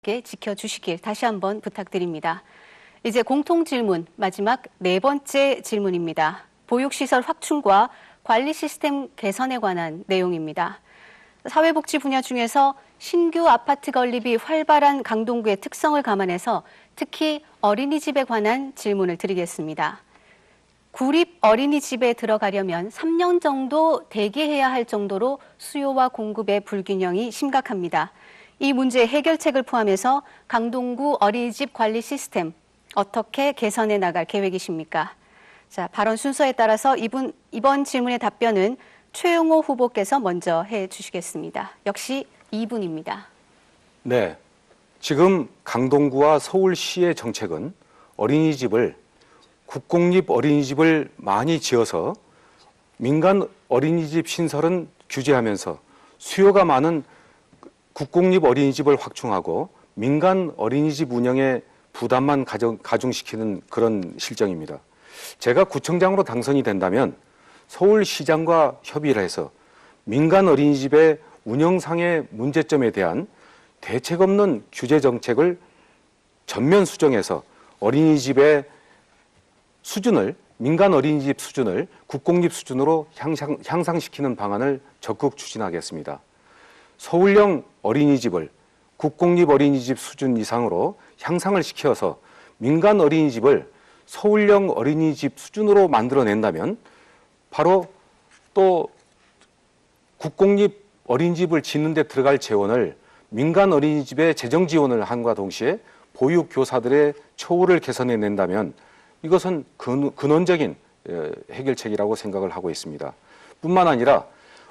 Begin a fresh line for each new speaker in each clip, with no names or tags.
지켜주시길 다시 한번 부탁드립니다. 이제 공통 질문, 마지막 네 번째 질문입니다. 보육시설 확충과 관리 시스템 개선에 관한 내용입니다. 사회복지 분야 중에서 신규 아파트 건립이 활발한 강동구의 특성을 감안해서 특히 어린이집에 관한 질문을 드리겠습니다. 구립 어린이집에 들어가려면 3년 정도 대기해야 할 정도로 수요와 공급의 불균형이 심각합니다. 이 문제의 해결책을 포함해서 강동구 어린이집 관리 시스템 어떻게 개선해 나갈 계획이십니까? 자, 발언 순서에 따라서 이번 질문의 답변은 최용호 후보께서 먼저 해 주시겠습니다. 역시 2분입니다.
네, 지금 강동구와 서울시의 정책은 어린이집을 국공립 어린이집을 많이 지어서 민간 어린이집 신설은 규제하면서 수요가 많은 국공립 어린이집을 확충하고 민간 어린이집 운영에 부담만 가중시키는 그런 실정입니다. 제가 구청장으로 당선이 된다면 서울시장과 협의를 해서 민간 어린이집의 운영상의 문제점에 대한 대책 없는 규제 정책을 전면 수정해서 어린이집의 수준을 민간 어린이집 수준을 국공립 수준으로 향상시키는 방안을 적극 추진하겠습니다. 서울형 어린이집을 국공립 어린이집 수준 이상으로 향상을 시켜서 민간 어린이집을 서울형 어린이집 수준으로 만들어낸다면 바로 또 국공립 어린이집을 짓는 데 들어갈 재원을 민간 어린이집에 재정 지원을 함과 동시에 보육교사들의 처우를 개선해낸다면 이것은 근원적인 해결책이라고 생각을 하고 있습니다. 뿐만 아니라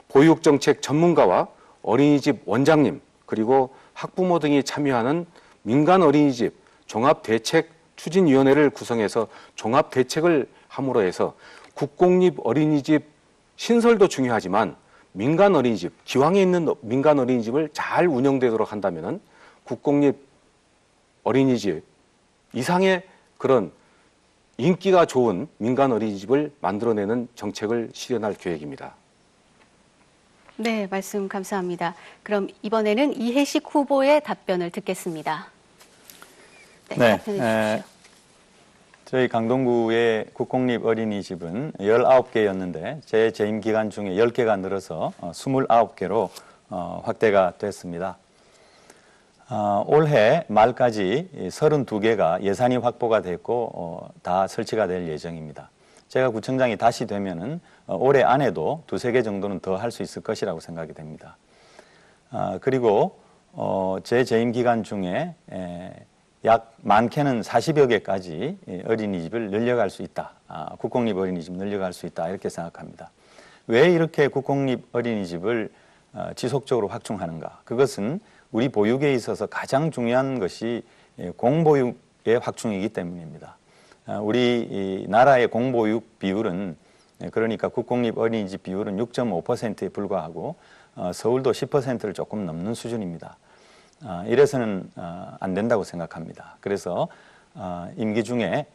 보육정책 전문가와 어린이집 원장님 그리고 학부모 등이 참여하는 민간 어린이집 종합대책추진위원회를 구성해서 종합대책을 함으로 해서 국공립 어린이집 신설도 중요하지만 민간 어린이집, 기왕에 있는 민간 어린이집을 잘 운영되도록 한다면 국공립 어린이집 이상의 그런 인기가 좋은 민간 어린이집을 만들어내는 정책을 실현할 계획입니다.
네, 말씀 감사합니다. 그럼 이번에는 이해식 후보의 답변을 듣겠습니다. 네, 답변해 주십시오.
저희 강동구의 국공립 어린이집은 19개였는데 제 재임 기간 중에 10개가 늘어서 29개로 확대가 됐습니다. 올해 말까지 32개가 예산이 확보가 됐고 다 설치가 될 예정입니다. 제가 구청장이 다시 되면은 올해 안에도 2-3개 정도는 더 할 수 있을 것이라고 생각이 됩니다. 그리고 제 재임 기간 중에 약 많게는 40여 개까지 어린이집을 늘려갈 수 있다. 국공립 어린이집 늘려갈 수 있다. 이렇게 생각합니다. 왜 이렇게 국공립 어린이집을 지속적으로 확충하는가? 그것은 우리 보육에 있어서 가장 중요한 것이 공보육의 확충이기 때문입니다. 우리 나라의 공보육 비율은 그러니까 국공립 어린이집 비율은 6.5%에 불과하고 서울도 10%를 조금 넘는 수준입니다. 이래서는 안 된다고 생각합니다. 그래서 임기 중에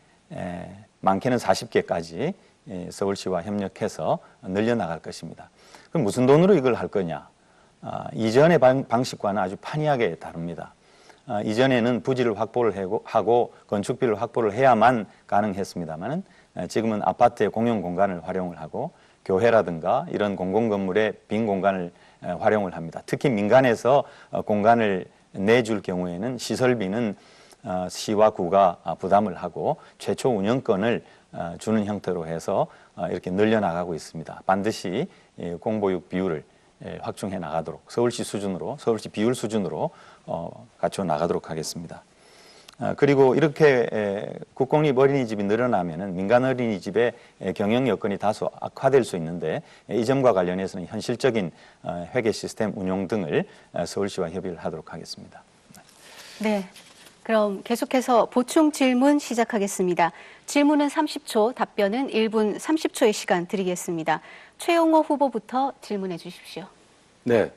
많게는 40개까지 서울시와 협력해서 늘려나갈 것입니다. 그럼 무슨 돈으로 이걸 할 거냐? 이전의 방식과는 아주 판이하게 다릅니다. 이전에는 부지를 확보를 하고 건축비를 확보를 해야만 가능했습니다만 지금은 아파트의 공용 공간을 활용을 하고 교회라든가 이런 공공건물의 빈 공간을 활용을 합니다. 특히 민간에서 공간을 내줄 경우에는 시설비는 시와 구가 부담을 하고 최초 운영권을 주는 형태로 해서 이렇게 늘려나가고 있습니다. 반드시 공보육 비율을 확충해 나가도록 서울시 수준으로 서울시 비율 수준으로 갖춰 나가도록 하겠습니다. 그리고 이렇게 국공립 어린이집이 늘어나면은 민간 어린이집의 경영 여건이 다소 악화될 수 있는데 이 점과 관련해서는 현실적인 회계 시스템 운용 등을 서울시와 협의를 하도록 하겠습니다.
네. 그럼 계속해서 보충 질문 시작하겠습니다. 질문은 30초, 답변은 1분 30초의 시간 드리겠습니다. 최용호 후보부터 질문해 주십시오.
네,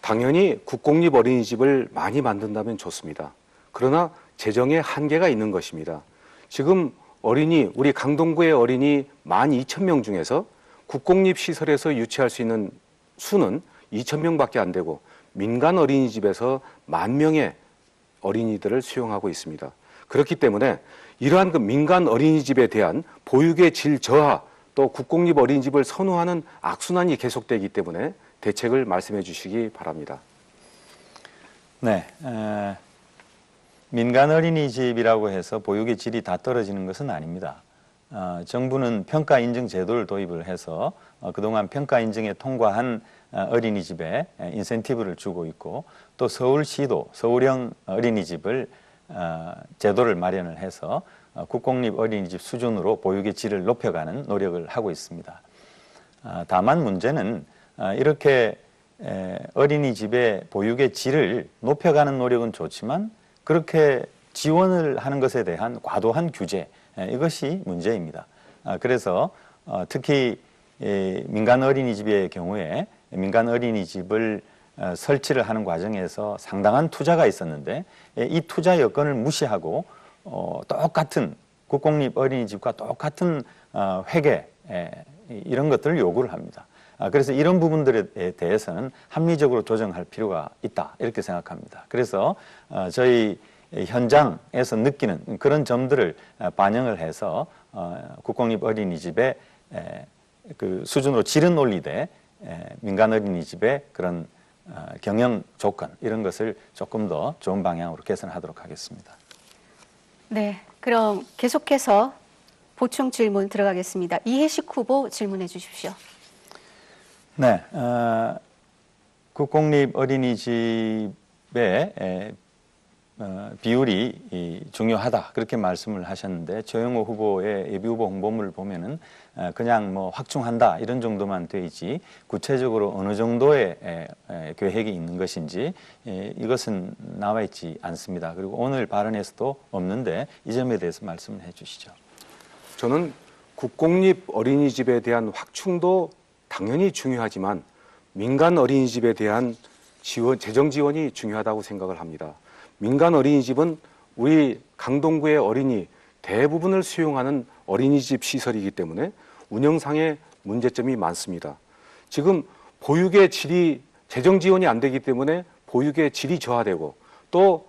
당연히 국공립 어린이집을 많이 만든다면 좋습니다. 그러나 재정에 한계가 있는 것입니다. 지금 우리 강동구의 어린이 12,000명 중에서 국공립 시설에서 유치할 수 있는 수는 2,000명밖에 안 되고 민간 어린이집에서 10,000명의 어린이들을 수용하고 있습니다. 그렇기 때문에 이러한 그 민간 어린이집에 대한 보육의 질 저하 또 국공립 어린이집을 선호하는 악순환이 계속되기 때문에 대책을 말씀해 주시기 바랍니다.
네, 민간 어린이집이라고 해서 보육의 질이 다 떨어지는 것은 아닙니다. 정부는 평가 인증 제도를 도입을 해서 그동안 평가 인증에 통과한 어린이집에 인센티브를 주고 있고, 또 서울시도 서울형 어린이집을 제도를 마련을 해서 국공립 어린이집 수준으로 보육의 질을 높여가는 노력을 하고 있습니다. 다만 문제는 이렇게 어린이집의 보육의 질을 높여가는 노력은 좋지만 그렇게 지원을 하는 것에 대한 과도한 규제, 이것이 문제입니다. 그래서 특히 민간 어린이집의 경우에 민간 어린이집을 설치를 하는 과정에서 상당한 투자가 있었는데 이 투자 여건을 무시하고 똑같은 국공립 어린이집과 똑같은 회계 이런 것들을 요구를 합니다. 그래서 이런 부분들에 대해서는 합리적으로 조정할 필요가 있다 이렇게 생각합니다. 그래서 저희 현장에서 느끼는 그런 점들을 반영을 해서 국공립 어린이집의 그 수준으로 질은 올리되 민간 어린이집의 그런 경영 조건 이런 것을 조금 더 좋은 방향으로 개선하도록 하겠습니다.
네, 그럼 계속해서 보충 질문 들어가겠습니다. 이해식 후보 질문해 주십시오.
네, 국공립 어린이집의 비율이 중요하다 그렇게 말씀을 하셨는데 조영호 후보의 예비후보 홍보물을 보면은 그냥 뭐 확충한다 이런 정도만 되지 구체적으로 어느 정도의 계획이 있는 것인지 이것은 나와 있지 않습니다. 그리고 오늘 발언에서도 없는데 이 점에 대해서 말씀을 해주시죠.
저는 국공립 어린이집에 대한 확충도 당연히 중요하지만 민간 어린이집에 대한 지원, 재정 지원이 중요하다고 생각을 합니다. 민간 어린이집은 우리 강동구의 어린이 대부분을 수용하는 어린이집 시설이기 때문에 운영상의 문제점이 많습니다. 지금 보육의 질이 재정 지원이 안 되기 때문에 보육의 질이 저하되고 또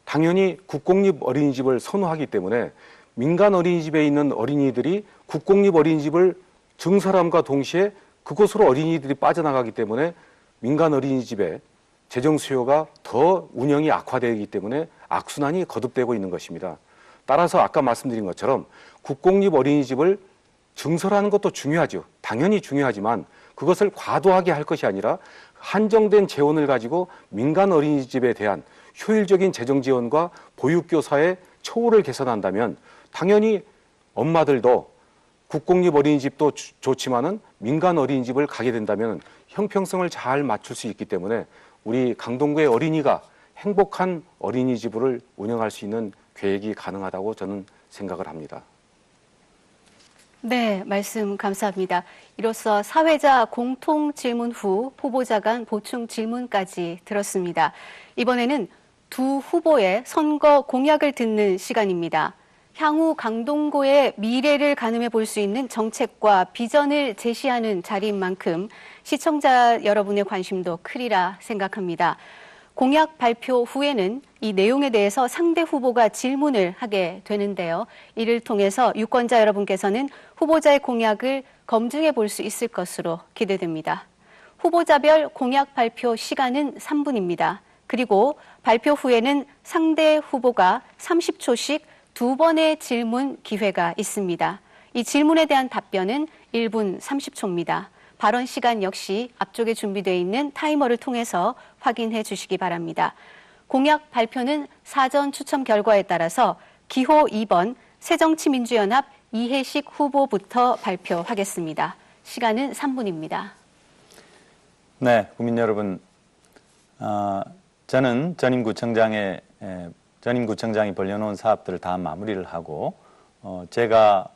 당연히 국공립 어린이집을 선호하기 때문에 민간 어린이집에 있는 어린이들이 국공립 어린이집을 증설함과 동시에 그곳으로 어린이들이 빠져나가기 때문에 민간 어린이집에 재정 수요가 더 운영이 악화되기 때문에 악순환이 거듭되고 있는 것입니다. 따라서 아까 말씀드린 것처럼 국공립 어린이집을 증설하는 것도 중요하죠. 당연히 중요하지만 그것을 과도하게 할 것이 아니라 한정된 재원을 가지고 민간 어린이집에 대한 효율적인 재정 지원과 보육교사의 처우를 개선한다면 당연히 엄마들도 국공립 어린이집도 좋지만은 민간 어린이집을 가게 된다면 형평성을 잘 맞출 수 있기 때문에 우리 강동구의 어린이가 행복한 어린이집을 운영할 수 있는 계획이 가능하다고 저는 생각을 합니다.
네, 말씀 감사합니다. 이로써 사회자 공통 질문 후 후보자 간 보충 질문까지 들었습니다. 이번에는 두 후보의 선거 공약을 듣는 시간입니다. 향후 강동구의 미래를 가늠해 볼 수 있는 정책과 비전을 제시하는 자리인 만큼 시청자 여러분의 관심도 크리라 생각합니다. 공약 발표 후에는 이 내용에 대해서 상대 후보가 질문을 하게 되는데요. 이를 통해서 유권자 여러분께서는 후보자의 공약을 검증해 볼 수 있을 것으로 기대됩니다. 후보자별 공약 발표 시간은 3분입니다. 그리고 발표 후에는 상대 후보가 30초씩 2번의 질문 기회가 있습니다. 이 질문에 대한 답변은 1분 30초입니다. 발언 시간 역시 앞쪽에 준비되어 있는 타이머를 통해서 확인해 주시기 바랍니다. 공약 발표는 사전 추첨 결과에 따라서 기호 2번 새정치민주연합 이해식 후보부터 발표하겠습니다. 시간은 3분입니다.
네, 국민 여러분, 저는 전임 구청장이 벌려놓은 사업들을 다 마무리를 하고 제가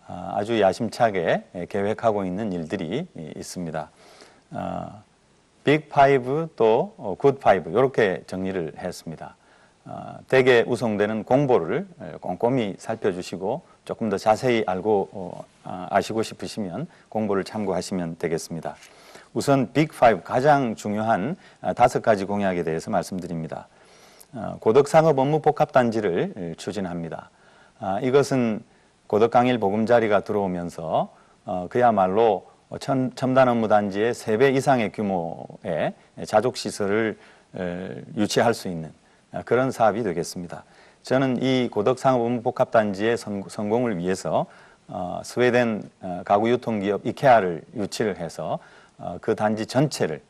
아주 야심차게 계획하고 있는 일들이 있습니다. 빅5 또 굿5 이렇게 정리를 했습니다. 대개 우송되는 공보를 꼼꼼히 살펴주시고 조금 더 자세히 아시고 싶으시면 공보를 참고하시면 되겠습니다. 우선 빅5 가장 중요한 5가지 공약에 대해서 말씀드립니다. 고덕상업업무복합단지를 추진합니다. 이것은 고덕강일 보금자리가 들어오면서 그야말로 첨단업무단지의 3배 이상의 규모의 자족시설을 유치할 수 있는 그런 사업이 되겠습니다. 저는 이 고덕상업업무복합단지의 성공을 위해서 스웨덴 가구 유통기업 이케아를 유치를 해서 그 단지 전체를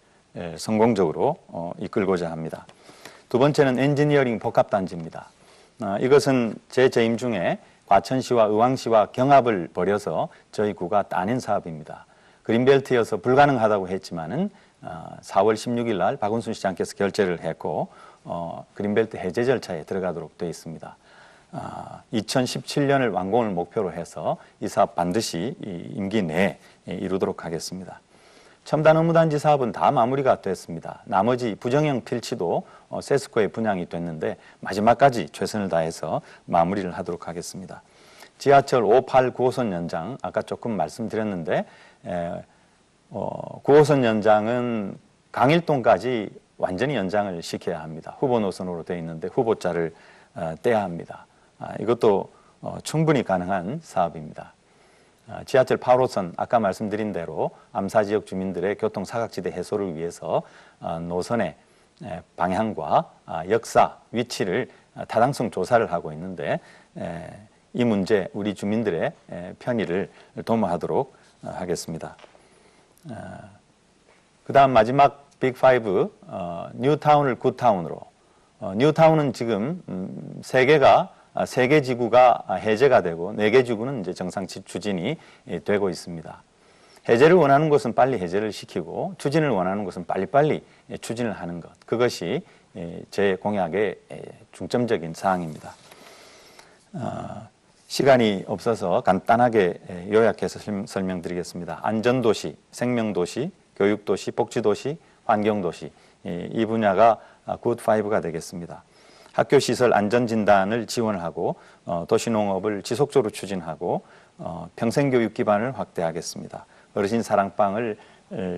성공적으로 이끌고자 합니다. 두 번째는 엔지니어링 복합단지입니다. 이것은 제 재임 중에 과천시와 의왕시와 경합을 벌여서 저희 구가 따낸 사업입니다. 그린벨트여서 불가능하다고 했지만은 4월 16일 날 박원순 시장께서 결재를 했고 그린벨트 해제 절차에 들어가도록 되어 있습니다. 2017년을 완공을 목표로 해서 이 사업 반드시 임기 내에 이루도록 하겠습니다. 첨단 업무단지 사업은 다 마무리가 됐습니다. 나머지 부정형 필치도 세스코에 분양이 됐는데 마지막까지 최선을 다해서 마무리를 하도록 하겠습니다. 지하철 5, 8, 9호선 연장 아까 조금 말씀드렸는데 9호선 연장은 강일동까지 완전히 연장을 시켜야 합니다. 후보 노선으로 되어 있는데 후보자를 떼야 합니다. 이것도 충분히 가능한 사업입니다. 지하철 8호선 아까 말씀드린 대로 암사지역 주민들의 교통 사각지대 해소를 위해서 노선의 방향과 역사, 위치를 타당성 조사를 하고 있는데 이 문제 우리 주민들의 편의를 도모하도록 하겠습니다. 그 다음 마지막 빅5 뉴타운을 굿타운으로 뉴타운은 지금 3개 지구가 해제가 되고 4개 지구는 이제 정상 추진이 되고 있습니다. 해제를 원하는 곳은 빨리 해제를 시키고 추진을 원하는 곳은 빨리빨리 추진을 하는 것. 그것이 제 공약의 중점적인 사항입니다. 시간이 없어서 간단하게 요약해서 설명드리겠습니다. 안전도시, 생명도시, 교육도시, 복지도시, 환경도시 이 분야가 굿5가 되겠습니다. 학교시설 안전진단을 지원하고 도시농업을 지속적으로 추진하고 평생교육 기반을 확대하겠습니다. 어르신 사랑방을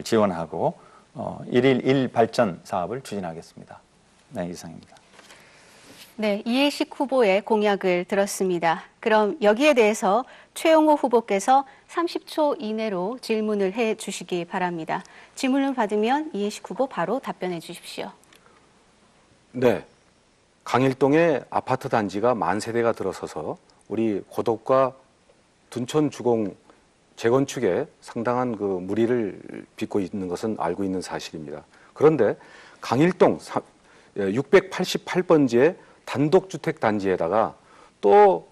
지원하고 1일 1발전 사업을 추진하겠습니다. 네, 이상입니다.
네, 이해식 후보의 공약을 들었습니다. 그럼 여기에 대해서 최영호 후보께서 30초 이내로 질문을 해 주시기 바랍니다. 질문을 받으면 이해식 후보 바로 답변해 주십시오.
네. 강일동에 아파트 단지가 만 세대가 들어서서 우리 고덕과 둔촌 주공 재건축에 상당한 그 무리를 빚고 있는 것은 알고 있는 사실입니다. 그런데 강일동 688번지의 단독주택 단지에다가 또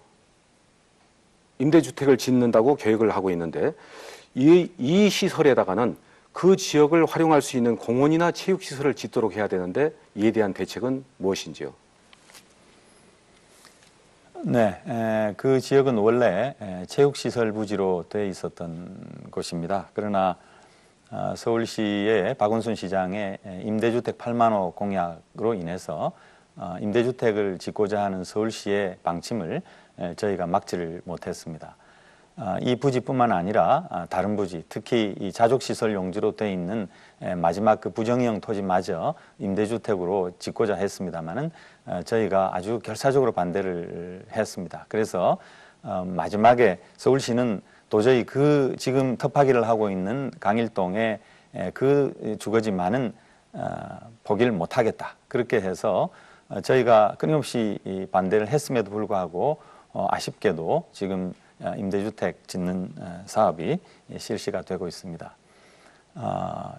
임대주택을 짓는다고 계획을 하고 있는데 이 시설에다가는 그 지역을 활용할 수 있는 공원이나 체육시설을 짓도록 해야 되는데 이에 대한 대책은 무엇인지요?
네, 그 지역은 원래 체육시설 부지로 되어 있었던 곳입니다. 그러나 서울시의 박원순 시장의 임대주택 8만 호 공약으로 인해서 임대주택을 짓고자 하는 서울시의 방침을 저희가 막지를 못했습니다. 이 부지뿐만 아니라 다른 부지, 특히 이 자족시설 용지로 되어 있는 마지막 그 부정형 토지마저 임대주택으로 짓고자 했습니다만은 저희가 아주 결사적으로 반대를 했습니다. 그래서 마지막에 서울시는 도저히 그 지금 터파기를 하고 있는 강일동의 그 주거지만은 포기를 못하겠다. 그렇게 해서 저희가 끊임없이 반대를 했음에도 불구하고 아쉽게도 지금 임대주택 짓는 사업이 실시가 되고 있습니다.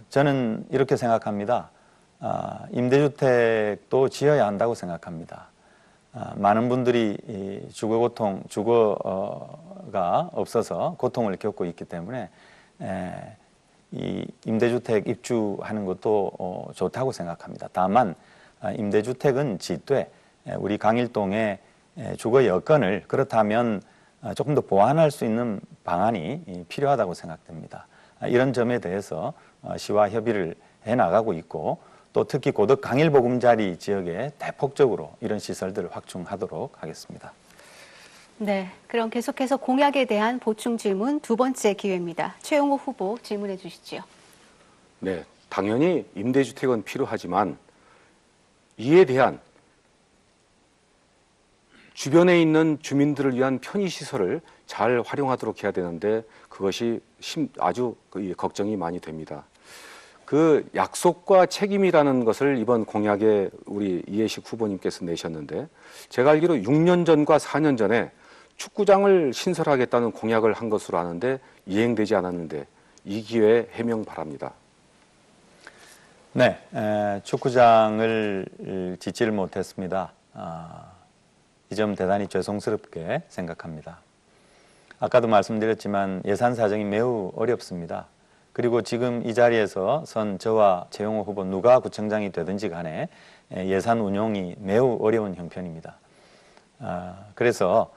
저는 이렇게 생각합니다. 임대주택도 지어야 한다고 생각합니다. 많은 분들이 주거가 없어서 고통을 겪고 있기 때문에 이 임대주택 입주하는 것도 좋다고 생각합니다. 다만 임대주택은 짓되 우리 강일동의 주거 여건을 그렇다면 조금 더 보완할 수 있는 방안이 필요하다고 생각됩니다. 이런 점에 대해서 시와 협의를 해나가고 있고 또 특히 고덕 강일보금자리 지역에 대폭적으로 이런 시설들을 확충하도록 하겠습니다.
네, 그럼 계속해서 공약에 대한 보충 질문 두 번째 기회입니다. 최영호 후보 질문해 주시죠.
네, 당연히 임대주택은 필요하지만 이에 대한 주변에 있는 주민들을 위한 편의시설을 잘 활용하도록 해야 되는데 그것이 아주 걱정이 많이 됩니다. 그 약속과 책임이라는 것을 이번 공약에 우리 이해식 후보님께서 내셨는데 제가 알기로 6년 전과 4년 전에 축구장을 신설하겠다는 공약을 한 것으로 아는데 이행되지 않았는데 이 기회에 해명 바랍니다.
네, 축구장을 짓지를 못했습니다. 이 점 대단히 죄송스럽게 생각합니다. 아까도 말씀드렸지만 예산 사정이 매우 어렵습니다. 그리고 지금 이 자리에서 선 저와 최용호 후보 누가 구청장이 되든지 간에 예산 운용이 매우 어려운 형편입니다. 그래서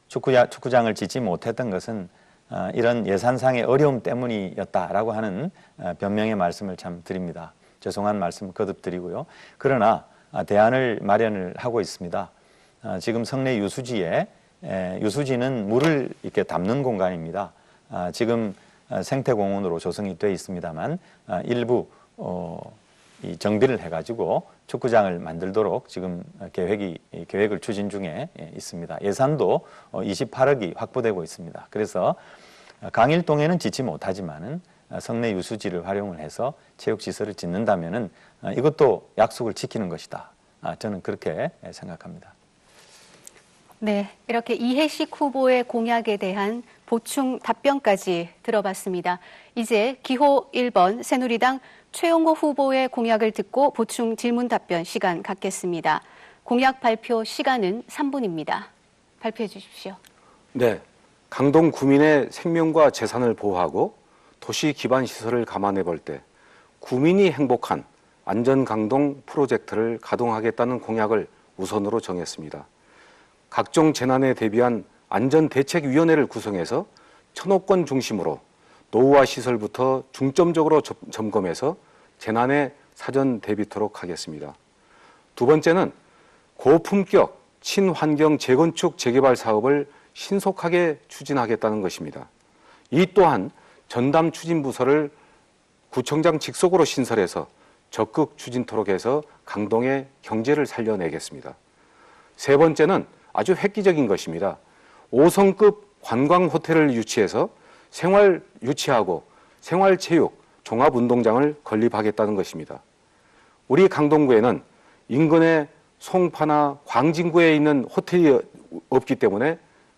축구장을 짓지 못했던 것은 이런 예산상의 어려움 때문이었다라고 하는 변명의 말씀을 참 드립니다. 죄송한 말씀 거듭 드리고요. 그러나 대안을 마련을 하고 있습니다. 지금 성내 유수지에 유수지는 물을 이렇게 담는 공간입니다. 지금 생태공원으로 조성이 되어 있습니다만 일부 이 정비를 해가지고 축구장을 만들도록 지금 계획을 추진 중에 있습니다. 예산도 28억이 확보되고 있습니다. 그래서 강일동에는 짓지 못하지만은 성내 유수지를 활용을 해서 체육시설을 짓는다면은 이것도 약속을 지키는 것이다. 저는 그렇게 생각합니다.
네, 이렇게 이해식 후보의 공약에 대한 보충 답변까지 들어봤습니다. 이제 기호 1번 새누리당 최용호 후보의 공약을 듣고 보충 질문 답변 시간 갖겠습니다. 공약 발표 시간은 3분입니다. 발표해 주십시오.
네, 강동 구민의 생명과 재산을 보호하고 도시 기반 시설을 감안해 볼 때 구민이 행복한 안전강동 프로젝트를 가동하겠다는 공약을 우선으로 정했습니다. 각종 재난에 대비한 안전대책위원회를 구성해서 천호권 중심으로 노후화 시설부터 중점적으로 점검해서 재난에 사전 대비토록 하겠습니다. 두 번째는 고품격 친환경 재건축 재개발 사업을 신속하게 추진하겠다는 것입니다. 이 또한 전담 추진부서를 구청장 직속으로 신설해서 적극 추진토록 해서 강동의 경제를 살려내겠습니다. 세 번째는 아주 획기적인 것입니다. 5성급 관광 호텔을 유치해서 생활 유치하고 생활체육 종합운동장을 건립하겠다는 것입니다. 우리 강동구에는 인근에 송파나 광진구에 있는 호텔이 없기 때문에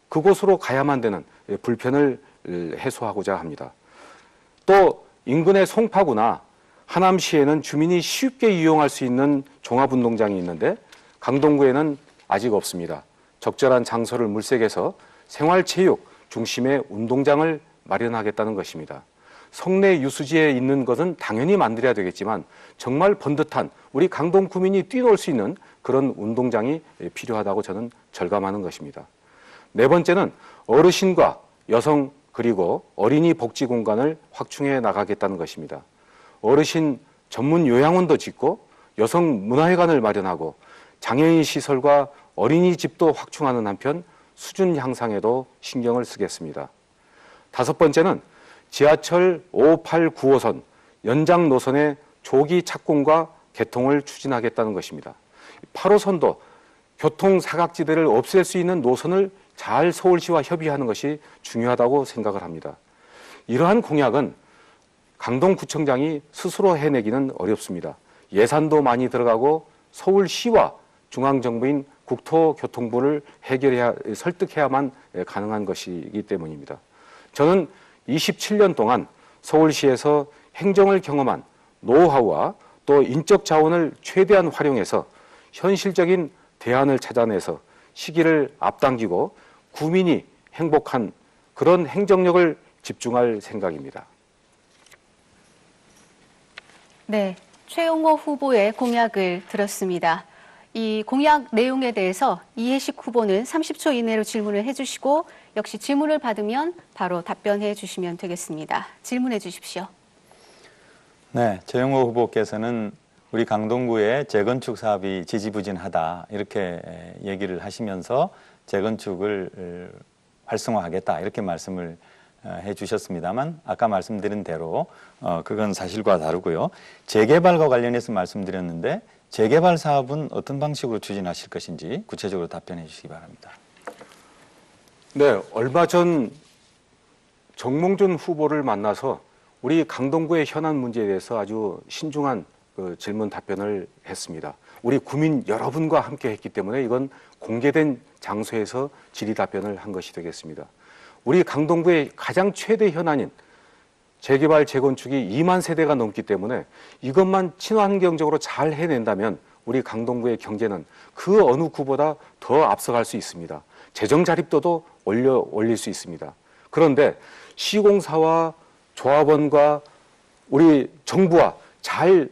그곳으로 가야만 되는 불편을 해소하고자 합니다. 또 인근의 송파구나 하남시에는 주민이 쉽게 이용할 수 있는 종합운동장이 있는데 강동구에는 아직 없습니다. 적절한 장소를 물색해서 생활체육 중심의 운동장을 마련하겠다는 것입니다. 성내 유수지에 있는 것은 당연히 만들어야 되겠지만 정말 번듯한 우리 강동 구민이 뛰놀 수 있는 그런 운동장이 필요하다고 저는 절감하는 것입니다. 네 번째는 어르신과 여성 그리고 어린이 복지 공간을 확충해 나가겠다는 것입니다. 어르신 전문 요양원도 짓고 여성 문화회관을 마련하고 장애인 시설과 어린이집도 확충하는 한편 수준 향상에도 신경을 쓰겠습니다. 다섯 번째는 지하철 5, 8, 9호선 연장 노선의 조기 착공과 개통을 추진하겠다는 것입니다. 8호선도 교통 사각지대를 없앨 수 있는 노선을 잘 서울시와 협의하는 것이 중요하다고 생각을 합니다. 이러한 공약은 강동구청장이 스스로 해내기는 어렵습니다. 예산도 많이 들어가고 서울시와 중앙정부인 국토교통부를 설득해야만 가능한 것이기 때문입니다. 저는 27년 동안 서울시에서 행정을 경험한 노하우와 또 인적 자원을 최대한 활용해서 현실적인 대안을 찾아내서 시기를 앞당기고 구민이 행복한 그런 행정력을 집중할 생각입니다.
네, 최용호 후보의 공약을 들었습니다. 이 공약 내용에 대해서 이해식 후보는 30초 이내로 질문을 해주시고 역시 질문을 받으면 바로 답변해 주시면 되겠습니다. 질문해 주십시오.
네, 최용호 후보께서는 우리 강동구의 재건축 사업이 지지부진하다 이렇게 얘기를 하시면서 재건축을 활성화하겠다 이렇게 말씀을 해주셨습니다만 아까 말씀드린 대로 그건 사실과 다르고요. 재개발과 관련해서 말씀드렸는데 재개발 사업은 어떤 방식으로 추진하실 것인지 구체적으로 답변해 주시기 바랍니다.
네, 얼마 전 정몽준 후보를 만나서 우리 강동구의 현안 문제에 대해서 아주 신중한 질문 답변을 했습니다. 우리 구민 여러분과 함께 했기 때문에 이건 공개된 장소에서 질의 답변을 한 것이 되겠습니다. 우리 강동구의 가장 최대 현안인 재개발, 재건축이 2만 세대가 넘기 때문에 이것만 친환경적으로 잘 해낸다면 우리 강동구의 경제는 그 어느 구보다 더 앞서갈 수 있습니다. 재정 자립도도 올릴 수 있습니다. 그런데 시공사와 조합원과 우리 정부와 잘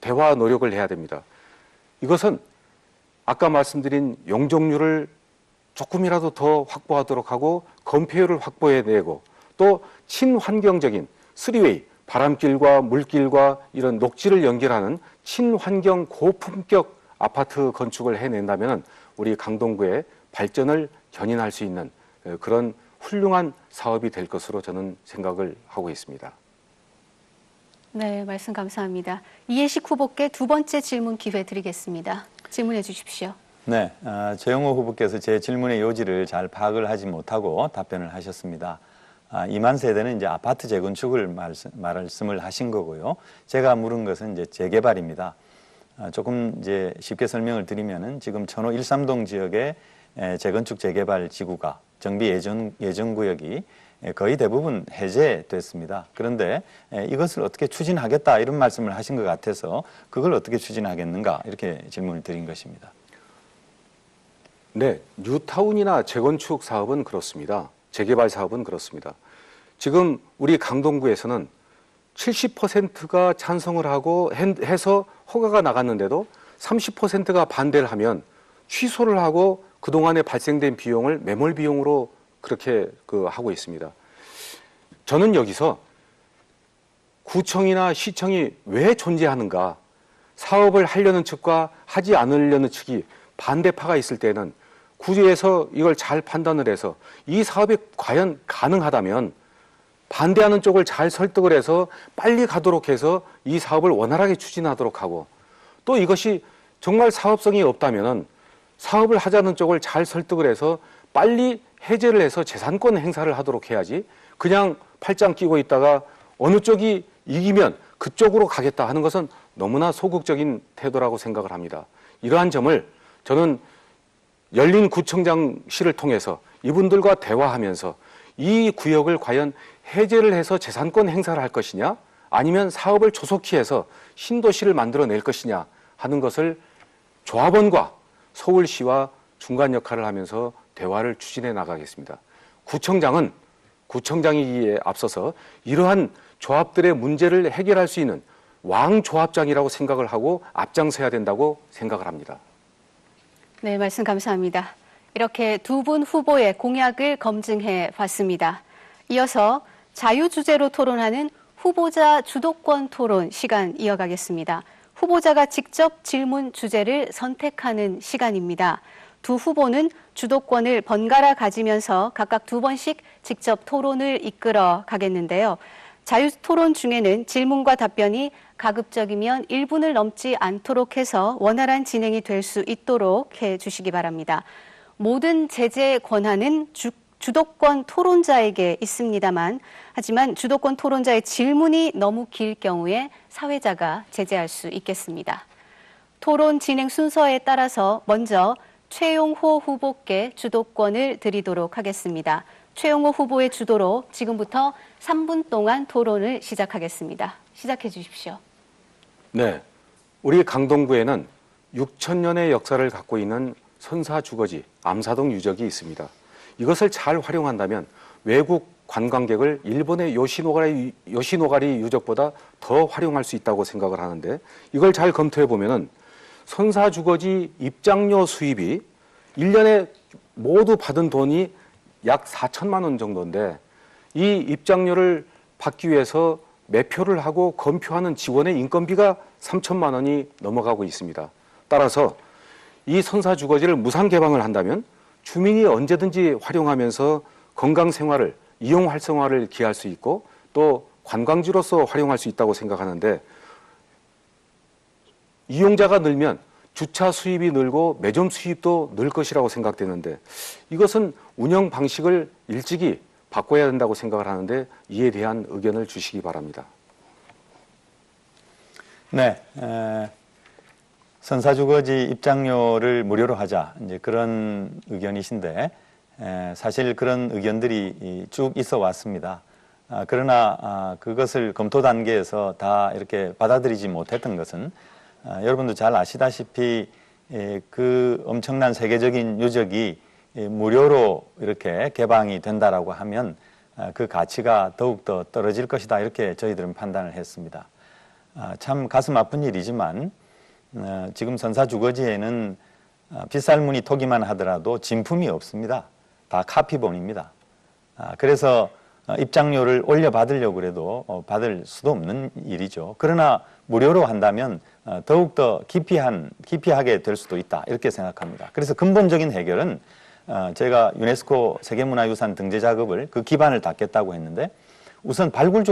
대화 노력을 해야 됩니다. 이것은 아까 말씀드린 용적률을 조금이라도 더 확보하도록 하고 건폐율을 확보해내고 또 친환경적인 3웨이, 바람길과 물길과 이런 녹지를 연결하는 친환경 고품격 아파트 건축을 해낸다면 우리 강동구의 발전을 견인할 수 있는 그런 훌륭한 사업이 될 것으로 저는 생각을 하고 있습니다.
네, 말씀 감사합니다. 이해식 후보께 두 번째 질문 기회 드리겠습니다. 질문해 주십시오.
네, 최영호 후보께서 제 질문의 요지를 잘 파악을 하지 못하고 답변을 하셨습니다. 2만 세대는 이제 아파트 재건축을 말씀을 하신 거고요. 제가 물은 것은 이제 재개발입니다. 조금 이제 쉽게 설명을 드리면은 지금 천호 13동 지역의 재건축 재개발 지구가 정비 예정 구역이 거의 대부분 해제됐습니다. 그런데 이것을 어떻게 추진하겠다 이런 말씀을 하신 것 같아서 그걸 어떻게 추진하겠는가 이렇게 질문을 드린 것입니다.
네, 뉴타운이나 재건축 사업은 그렇습니다. 재개발 사업은 그렇습니다. 지금 우리 강동구에서는 70%가 찬성을 하고 해서 허가가 나갔는데도 30%가 반대를 하면 취소를 하고 그동안에 발생된 비용을 매몰 비용으로 그렇게 하고 있습니다. 저는 여기서 구청이나 시청이 왜 존재하는가, 사업을 하려는 측과 하지 않으려는 측이 반대파가 있을 때는 구에서 이걸 잘 판단을 해서 이 사업이 과연 가능하다면 반대하는 쪽을 잘 설득을 해서 빨리 가도록 해서 이 사업을 원활하게 추진하도록 하고 또 이것이 정말 사업성이 없다면 사업을 하자는 쪽을 잘 설득을 해서 빨리 해제를 해서 재산권 행사를 하도록 해야지 그냥 팔짱 끼고 있다가 어느 쪽이 이기면 그쪽으로 가겠다 하는 것은 너무나 소극적인 태도라고 생각을 합니다. 이러한 점을 저는 열린 구청장실을 통해서 이분들과 대화하면서 이 구역을 과연 해제를 해서 재산권 행사를 할 것이냐 아니면 사업을 조속히 해서 신도시를 만들어낼 것이냐 하는 것을 조합원과 서울시와 중간 역할을 하면서 대화를 추진해 나가겠습니다. 구청장은 구청장이기에 앞서서 이러한 조합들의 문제를 해결할 수 있는 왕조합장이라고 생각을 하고 앞장서야 된다고 생각을 합니다.
네, 말씀 감사합니다. 이렇게 두 분 후보의 공약을 검증해 봤습니다. 이어서 자유주제로 토론하는 후보자 주도권 토론 시간 이어가겠습니다. 후보자가 직접 질문 주제를 선택하는 시간입니다. 두 후보는 주도권을 번갈아 가지면서 각각 두 번씩 직접 토론을 이끌어 가겠는데요. 자유토론 중에는 질문과 답변이 가급적이면 1분을 넘지 않도록 해서 원활한 진행이 될 수 있도록 해주시기 바랍니다. 모든 제재 권한은 주도권 토론자에게 있습니다만 하지만 주도권 토론자의 질문이 너무 길 경우에 사회자가 제재할 수 있겠습니다. 토론 진행 순서에 따라서 먼저 최용호 후보께 주도권을 드리도록 하겠습니다. 최용호 후보의 주도로 지금부터 3분 동안 토론을 시작하겠습니다. 시작해 주십시오.
네, 우리 강동구에는 6,000년의 역사를 갖고 있는 선사주거지 암사동 유적이 있습니다. 이것을 잘 활용한다면 외국 관광객을 일본의 요시노가리 유적보다 더 활용할 수 있다고 생각을 하는데 이걸 잘 검토해 보면은 선사주거지 입장료 수입이 1년에 모두 받은 돈이 약 4천만 원 정도인데 이 입장료를 받기 위해서 매표를 하고 검표하는 직원의 인건비가 3천만 원이 넘어가고 있습니다. 따라서 이 선사주거지를 무상 개방을 한다면 주민이 언제든지 활용하면서 건강생활을, 이용 활성화를 기할 수 있고 또 관광지로서 활용할 수 있다고 생각하는데 이용자가 늘면 주차 수입이 늘고 매점 수입도 늘 것이라고 생각되는데 이것은 운영 방식을 일찍이 바꿔야 된다고 생각을 하는데 이에 대한 의견을 주시기 바랍니다.
네, 선사주거지 입장료를 무료로 하자 이제 그런 의견이신데 사실 그런 의견들이 쭉 있어 왔습니다. 그러나 그것을 검토 단계에서 다 이렇게 받아들이지 못했던 것은 여러분도 잘 아시다시피 그 엄청난 세계적인 유적이 무료로 이렇게 개방이 된다라고 하면 그 가치가 더욱더 떨어질 것이다 이렇게 저희들은 판단을 했습니다. 참 가슴 아픈 일이지만 지금 선사주거지에는 빗살무늬 토기만 하더라도 진품이 없습니다. 다 카피본입니다. 그래서 입장료를 올려받으려고 해도 받을 수도 없는 일이죠. 그러나 무료로 한다면 더욱더 기피하게 될 수도 있다 이렇게 생각합니다. 그래서 근본적인 해결은 제가 유네스코 세계문화유산 등재 작업을 그 기반을 닦겠다고 했는데 우선 발굴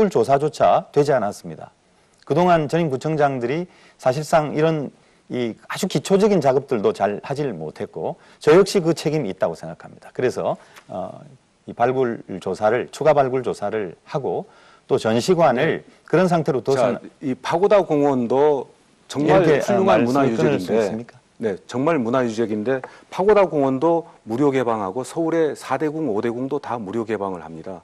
조사조차 되지 않았습니다. 그동안 전임 구청장들이 사실상 이런 이 아주 기초적인 작업들도 잘 하질 못했고 저 역시 그 책임이 있다고 생각합니다. 그래서 이 추가 발굴 조사를 하고 또 전시관을 그런 상태로 둬서
이 파고다 공원도 정말 훌륭한 문화유적인데 네, 정말 문화유적인데 파고다 공원도 무료 개방하고 서울의 4대궁, 5대궁도 다 무료 개방을 합니다.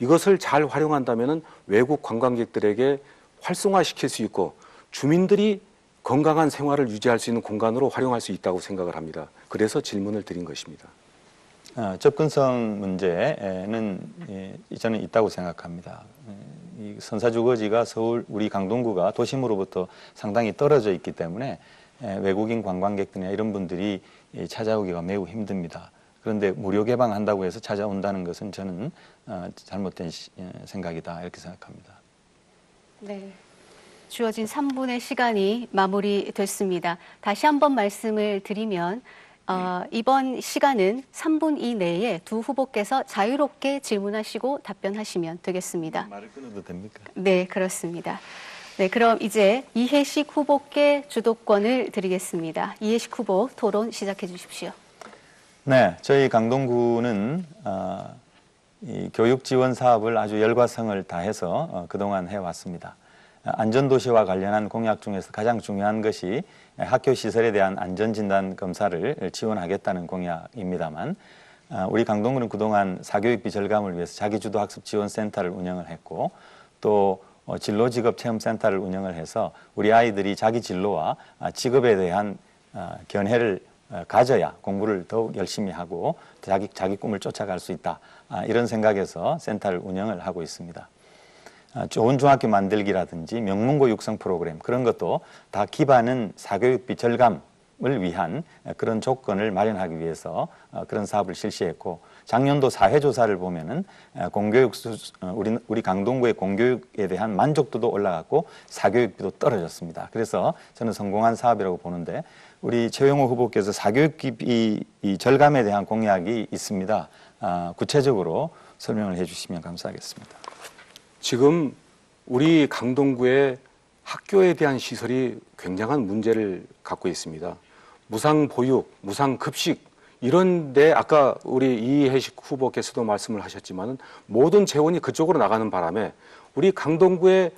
이것을 잘 활용한다면 외국 관광객들에게 활성화시킬 수 있고 주민들이 건강한 생활을 유지할 수 있는 공간으로 활용할 수 있다고 생각을 합니다. 그래서 질문을 드린 것입니다.
접근성 문제는 저는 있다고 생각합니다. 이 선사주거지가 서울 우리 강동구가 도심으로부터 상당히 떨어져 있기 때문에 외국인 관광객들이나 이런 분들이 찾아오기가 매우 힘듭니다. 그런데 무료 개방한다고 해서 찾아온다는 것은 저는 잘못된 생각이다 이렇게 생각합니다.
네. 주어진 3분의 시간이 마무리됐습니다. 다시 한번 말씀을 드리면 이번 시간은 3분 이내에 두 후보께서 자유롭게 질문하시고 답변하시면 되겠습니다.
말을 끊어도 됩니까?
네, 그렇습니다. 네, 그럼 이제 이해식 후보께 주도권을 드리겠습니다. 이해식 후보 토론 시작해 주십시오.
네, 저희 강동구는 이 교육 지원 사업을 아주 열과성을 다해서 그동안 해왔습니다. 안전도시와 관련한 공약 중에서 가장 중요한 것이 학교 시설에 대한 안전진단 검사를 지원하겠다는 공약입니다만 우리 강동구는 그동안 사교육비 절감을 위해서 자기주도 학습 지원센터를 운영을 했고 또 진로직업체험센터를 운영을 해서 우리 아이들이 자기 진로와 직업에 대한 견해를 가져야 공부를 더욱 열심히 하고 자기 꿈을 쫓아갈 수 있다. 이런 생각에서 센터를 운영을 하고 있습니다. 좋은 중학교 만들기라든지 명문고 육성 프로그램 그런 것도 다 기반은 사교육비 절감을 위한 그런 조건을 마련하기 위해서 그런 사업을 실시했고 작년도 사회조사를 보면은 공교육 우리 강동구의 공교육에 대한 만족도도 올라갔고 사교육비도 떨어졌습니다. 그래서 저는 성공한 사업이라고 보는데 우리 최영호 후보께서 사교육비 절감에 대한 공약이 있습니다. 구체적으로 설명을 해주시면 감사하겠습니다.
지금 우리 강동구의 학교에 대한 시설이 굉장한 문제를 갖고 있습니다. 무상보육, 무상급식 이런데 아까 우리 이해식 후보께서도 말씀을 하셨지만 모든 재원이 그쪽으로 나가는 바람에 우리 강동구의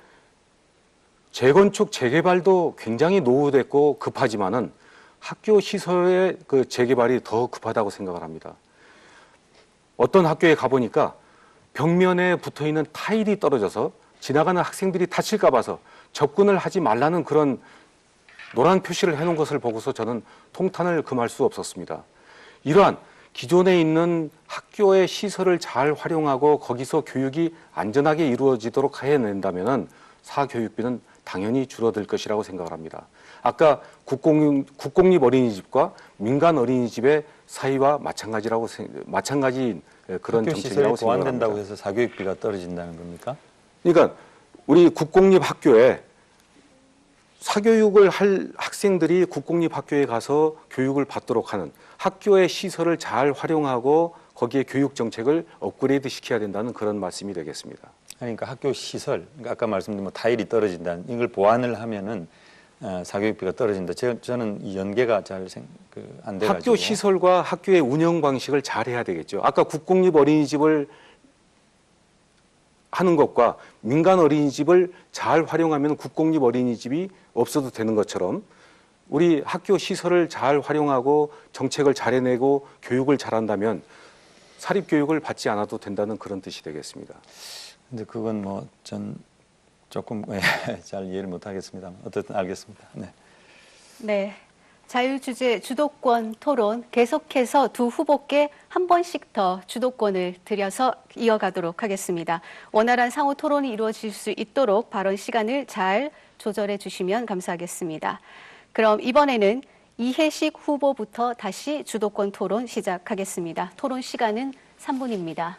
재건축, 재개발도 굉장히 노후됐고 급하지만은 학교 시설의 그 재개발이 더 급하다고 생각을 합니다. 어떤 학교에 가보니까 벽면에 붙어 있는 타일이 떨어져서 지나가는 학생들이 다칠까 봐서 접근을 하지 말라는 그런 노란 표시를 해놓은 것을 보고서 저는 통탄을 금할 수 없었습니다. 이러한 기존에 있는 학교의 시설을 잘 활용하고 거기서 교육이 안전하게 이루어지도록 해낸다면 사교육비는 당연히 줄어들 것이라고 생각을 합니다. 아까 국공립 어린이집과 민간 어린이집의 사이와 마찬가지인 그런 정책이라고 생각합니다.
학교 시설이 보완된다고 해서 사교육비가 떨어진다는 겁니까?
그러니까 우리 국공립 학교에 사교육을 할 학생들이 국공립 학교에 가서 교육을 받도록 하는 학교의 시설을 잘 활용하고 거기에 교육 정책을 업그레이드 시켜야 된다는 그런 말씀이 되겠습니다.
그러니까 학교 시설, 그러니까 아까 말씀드린 타일이 떨어진다는 이걸 보완을 하면은 사교육비가 떨어진다. 저는 이 연계가 잘 안 돼가지고.
학교 시설과 학교의 운영 방식을 잘 해야 되겠죠. 아까 국공립 어린이집을 하는 것과 민간 어린이집을 잘 활용하면 국공립 어린이집이 없어도 되는 것처럼 우리 학교 시설을 잘 활용하고 정책을 잘 해내고 교육을 잘한다면 사립교육을 받지 않아도 된다는 그런 뜻이 되겠습니다.
근데 그건 뭐 전 조금 잘 이해를 못하겠습니다. 어쨌든 알겠습니다. 네.
네. 자유주제 주도권 토론 계속해서 두 후보께 한 번씩 더 주도권을 드려서 이어가도록 하겠습니다. 원활한 상호 토론이 이루어질 수 있도록 발언 시간을 잘 조절해 주시면 감사하겠습니다. 그럼 이번에는 이해식 후보부터 다시 주도권 토론 시작하겠습니다. 토론 시간은 3분입니다.